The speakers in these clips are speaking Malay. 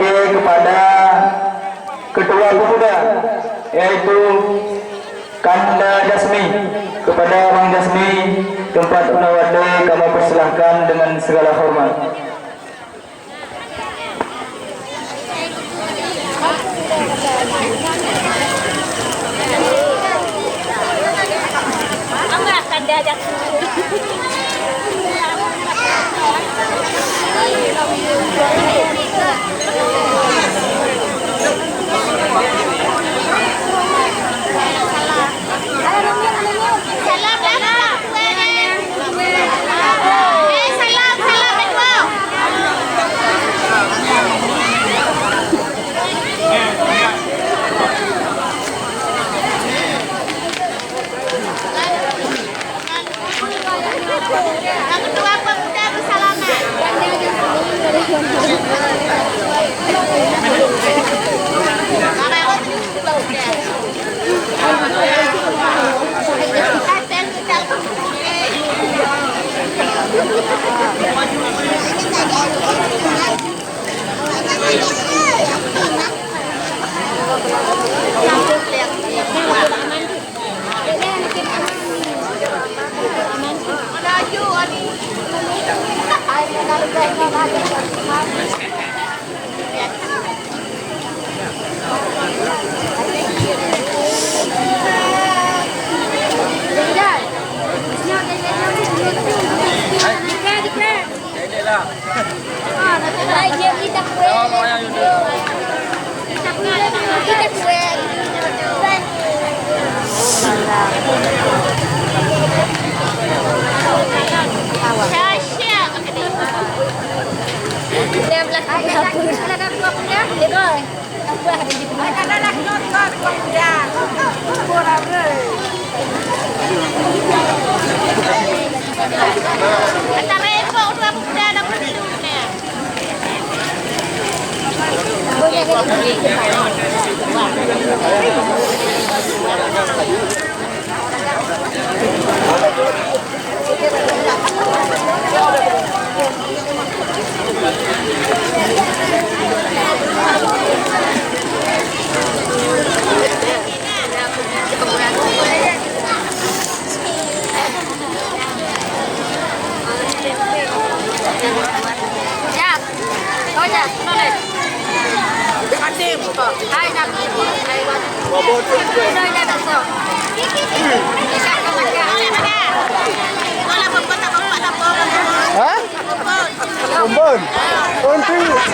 laki kepada ketua pemuda yaitu Kanda Jasmi. Kepada Bang Jasmi, tempat unawade kami persilahkan dengan segala hormat. Kanda Jasmi.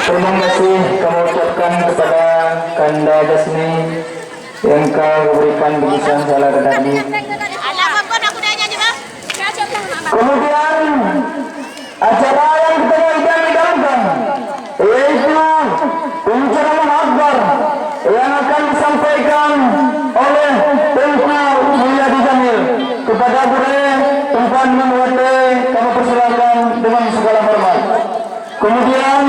Terima kasih kami ucapkan kepada Kanda Jasmi yang kau berikan bingkisan salah tadi. Kemudian acara yang kita idamkan yaitu pencerahan akbar yang akan disampaikan oleh Tengku Mulyadi Jamil. Kepada Bure Tuan Menwate kami persilakan dengan segala hormat. Kemudian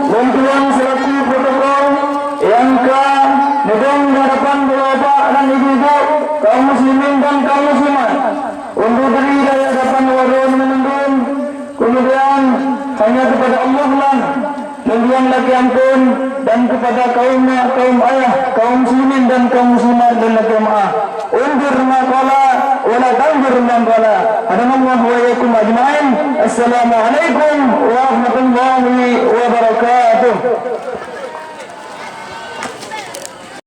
bantuan selaku protokol yang ke nedong hadapan bapak dan ibu-ibu kaum muslimin dan kaum muslimat untuk diri dari hadapan warung menundun. Kemudian hanya kepada Allah lah memberikan lagi ampun dan kepada kaum ayah, kaum muslimin dan kaum muslimat dan lagi maaf. Undur maqala wala tandur maqala. Hadamullah wa iyyakum ajma'in. Assalamualaikum warahmatullahi wabarakatuh.